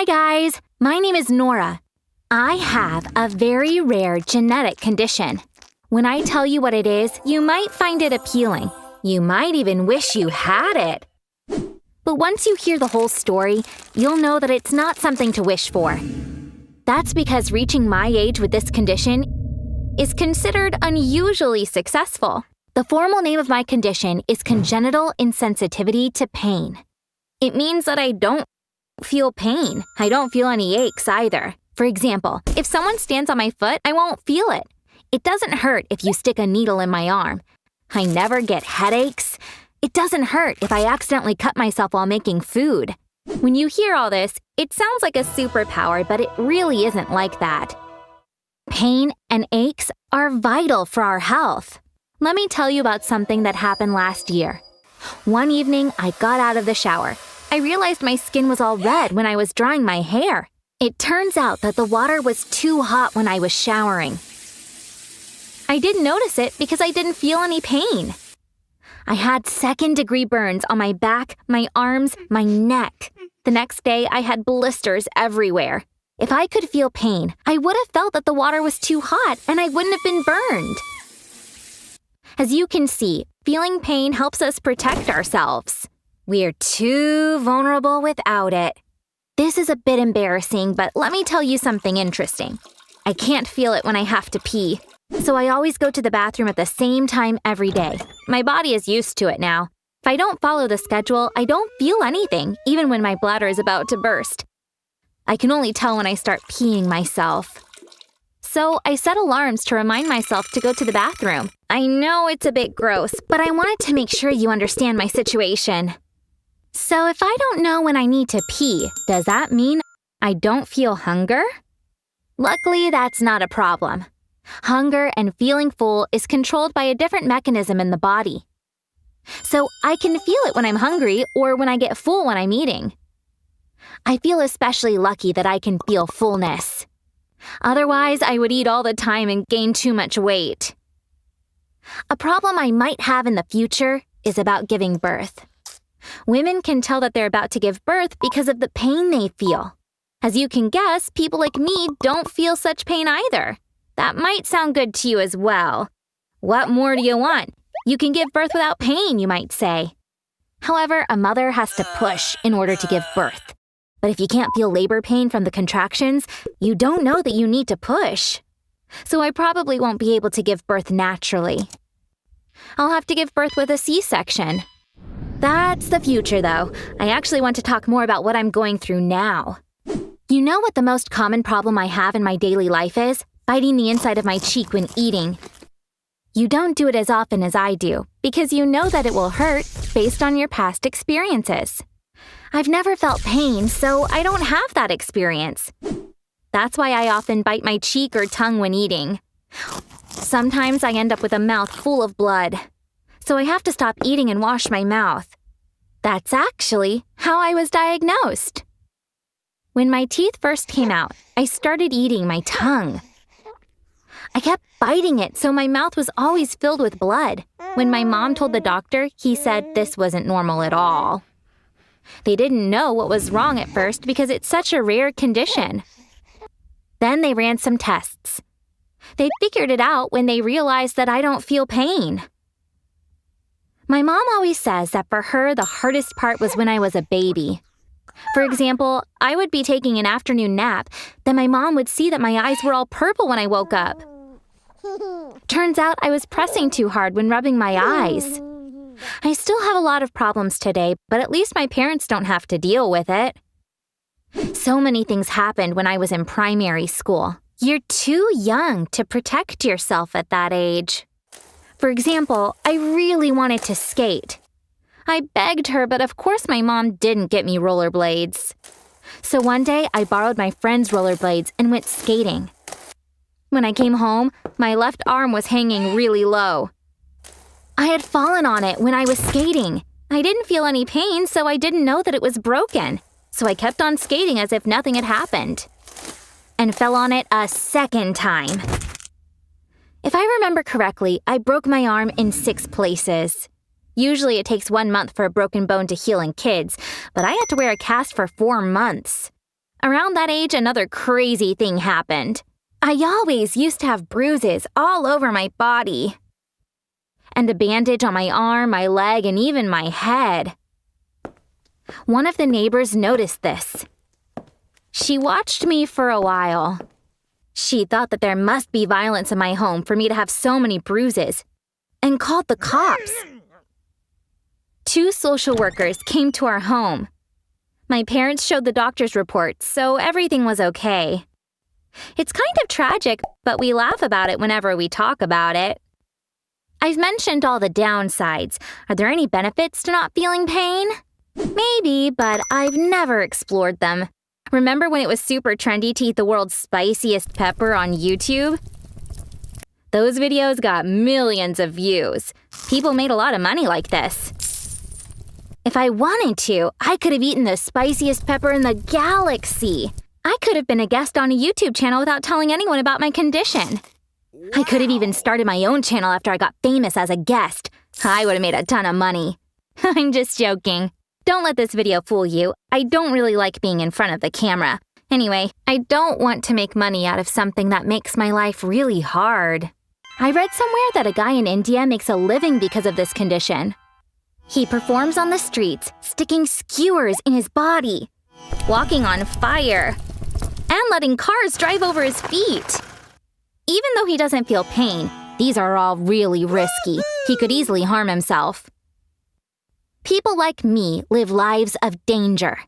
Hi guys, my name is Nora. I have a very rare genetic condition. When I tell you what it is, you might find it appealing. You might even wish you had it. But once you hear the whole story, you'll know that it's not something to wish for. That's because reaching my age with this condition is considered unusually successful. The formal name of my condition is congenital insensitivity to pain. It means that I don't feel pain. I don't feel any aches either. For example, if someone stands on my foot, I won't feel it. It doesn't hurt if you stick a needle in my arm. I never get headaches. It doesn't hurt if I accidentally cut myself while making food. When you hear all this, it sounds like a superpower, but it really isn't like that. Pain and aches are vital for our health. Let me tell you about something that happened last year. One evening, I got out of the shower. I realized my skin was all red when I was drying my hair. It turns out that the water was too hot when I was showering. I didn't notice it because I didn't feel any pain. I had second-degree burns on my back, my arms, my neck. The next day, I had blisters everywhere. If I could feel pain, I would have felt that the water was too hot and I wouldn't have been burned. As you can see, feeling pain helps us protect ourselves. We're too vulnerable without it. This is a bit embarrassing, but let me tell you something interesting. I can't feel it when I have to pee, so I always go to the bathroom at the same time every day. My body is used to it now. If I don't follow the schedule, I don't feel anything, even when my bladder is about to burst. I can only tell when I start peeing myself. So I set alarms to remind myself to go to the bathroom. I know it's a bit gross, but I wanted to make sure you understand my situation. So if I don't know when I need to pee, does that mean I don't feel hunger? Luckily, that's not a problem. Hunger and feeling full is controlled by a different mechanism in the body. So I can feel it when I'm hungry or when I get full when I'm eating. I feel especially lucky that I can feel fullness. Otherwise, I would eat all the time and gain too much weight. A problem I might have in the future is about giving birth. Women can tell that they're about to give birth because of the pain they feel. As you can guess, people like me don't feel such pain either. That might sound good to you as well. What more do you want? You can give birth without pain, you might say. However, a mother has to push in order to give birth. But if you can't feel labor pain from the contractions, you don't know that you need to push. So I probably won't be able to give birth naturally. I'll have to give birth with a C-section. That's the future, though. I actually want to talk more about what I'm going through now. You know what the most common problem I have in my daily life is? Biting the inside of my cheek when eating. You don't do it as often as I do, because you know that it will hurt based on your past experiences. I've never felt pain, so I don't have that experience. That's why I often bite my cheek or tongue when eating. Sometimes I end up with a mouth full of blood, so I have to stop eating and wash my mouth. That's actually how I was diagnosed. When my teeth first came out, I started eating my tongue. I kept biting it, so my mouth was always filled with blood. When my mom told the doctor, he said this wasn't normal at all. They didn't know what was wrong at first because it's such a rare condition. Then they ran some tests. They figured it out when they realized that I don't feel pain. My mom always says that for her, the hardest part was when I was a baby. For example, I would be taking an afternoon nap, then my mom would see that my eyes were all purple when I woke up. Turns out I was pressing too hard when rubbing my eyes. I still have a lot of problems today, but at least my parents don't have to deal with it. So many things happened when I was in primary school. You're too young to protect yourself at that age. For example, I really wanted to skate. I begged her, but of course my mom didn't get me rollerblades. So one day I borrowed my friend's rollerblades and went skating. When I came home, my left arm was hanging really low. I had fallen on it when I was skating. I didn't feel any pain, so I didn't know that it was broken. So I kept on skating as if nothing had happened. And fell on it a second time. If I remember correctly, I broke my arm in 6 places. Usually it takes 1 month for a broken bone to heal in kids, but I had to wear a cast for 4 months. Around that age, another crazy thing happened. I always used to have bruises all over my body. And a bandage on my arm, my leg, and even my head. One of the neighbors noticed this. She watched me for a while. She thought that there must be violence in my home for me to have so many bruises, and called the cops. 2 social workers came to our home. My parents showed the doctor's reports, so everything was okay. It's kind of tragic, but we laugh about it whenever we talk about it. I've mentioned all the downsides. Are there any benefits to not feeling pain? Maybe, but I've never explored them. Remember when it was super trendy to eat the world's spiciest pepper on YouTube? Those videos got millions of views. People made a lot of money like this. If I wanted to, I could have eaten the spiciest pepper in the galaxy. I could have been a guest on a YouTube channel without telling anyone about my condition. I could have even started my own channel after I got famous as a guest. I would have made a ton of money. I'm just joking. Don't let this video fool you. I don't really like being in front of the camera. Anyway, I don't want to make money out of something that makes my life really hard. I read somewhere that a guy in India makes a living because of this condition. He performs on the streets, sticking skewers in his body, walking on fire, and letting cars drive over his feet. Even though he doesn't feel pain, these are all really risky. He could easily harm himself. People like me live lives of danger.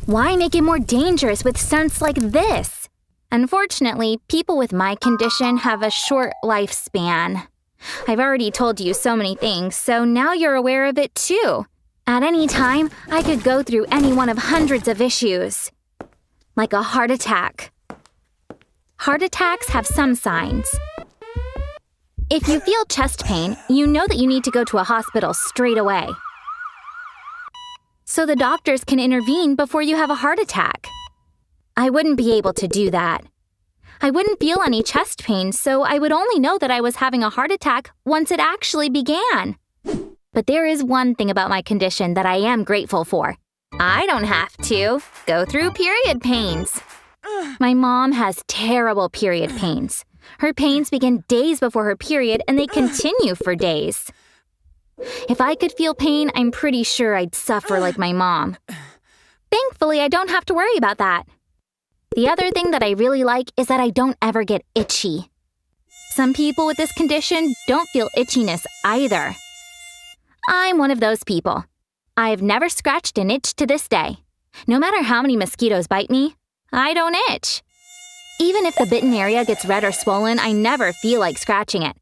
Why make it more dangerous with stunts like this? Unfortunately, people with my condition have a short lifespan. I've already told you so many things, so now you're aware of it too. At any time, I could go through any one of hundreds of issues. Like a heart attack. Heart attacks have some signs. If you feel chest pain, you know that you need to go to a hospital straight away, so the doctors can intervene before you have a heart attack. I wouldn't be able to do that. I wouldn't feel any chest pain, so I would only know that I was having a heart attack once it actually began. But there is one thing about my condition that I am grateful for. I don't have to go through period pains. My mom has terrible period pains. Her pains begin days before her period and they continue for days. If I could feel pain, I'm pretty sure I'd suffer like my mom. Thankfully, I don't have to worry about that. The other thing that I really like is that I don't ever get itchy. Some people with this condition don't feel itchiness either. I'm one of those people. I've never scratched an itch to this day. No matter how many mosquitoes bite me, I don't itch. Even if the bitten area gets red or swollen, I never feel like scratching it.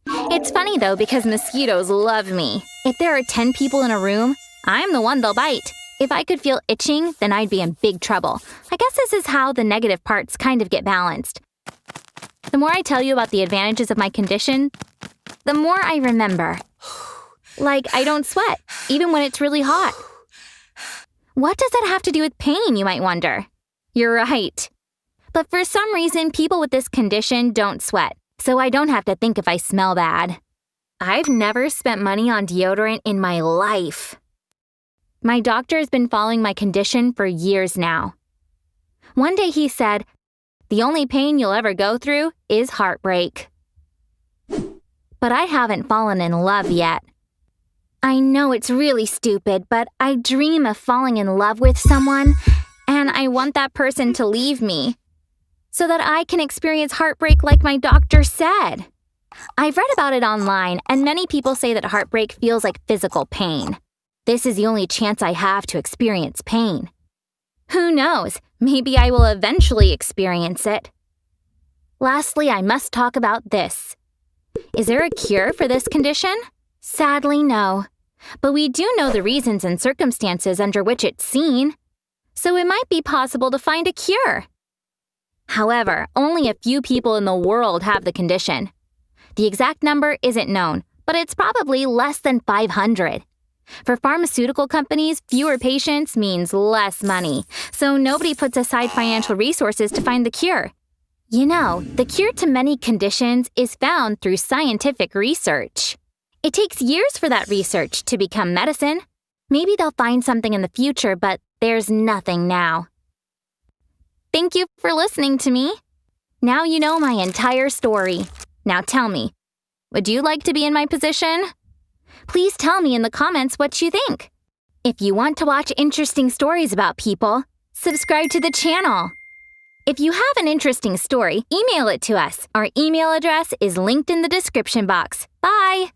It's funny though because mosquitoes love me. If there are 10 people in a room, I'm the one they'll bite. If I could feel itching, then I'd be in big trouble. I guess this is how the negative parts kind of get balanced. The more I tell you about the advantages of my condition, the more I remember. Like, I don't sweat, even when it's really hot. What does that have to do with pain, you might wonder? You're right. But for some reason, people with this condition don't sweat, so I don't have to think if I smell bad. I've never spent money on deodorant in my life. My doctor has been following my condition for years now. One day he said, "The only pain you'll ever go through is heartbreak." But I haven't fallen in love yet. I know it's really stupid, but I dream of falling in love with someone, and I want that person to leave me, so that I can experience heartbreak like my doctor said. I've read about it online, and many people say that heartbreak feels like physical pain. This is the only chance I have to experience pain. Who knows? Maybe I will eventually experience it. Lastly, I must talk about this. Is there a cure for this condition? Sadly, no. But we do know the reasons and circumstances under which it's seen, so it might be possible to find a cure. However, only a few people in the world have the condition. The exact number isn't known, but it's probably less than 500. For pharmaceutical companies, fewer patients means less money, so nobody puts aside financial resources to find the cure. You know, the cure to many conditions is found through scientific research. It takes years for that research to become medicine. Maybe they'll find something in the future, but there's nothing now. Thank you for listening to me. Now you know my entire story. Now tell me, would you like to be in my position? Please tell me in the comments what you think. If you want to watch interesting stories about people, subscribe to the channel. If you have an interesting story, email it to us. Our email address is linked in the description box. Bye!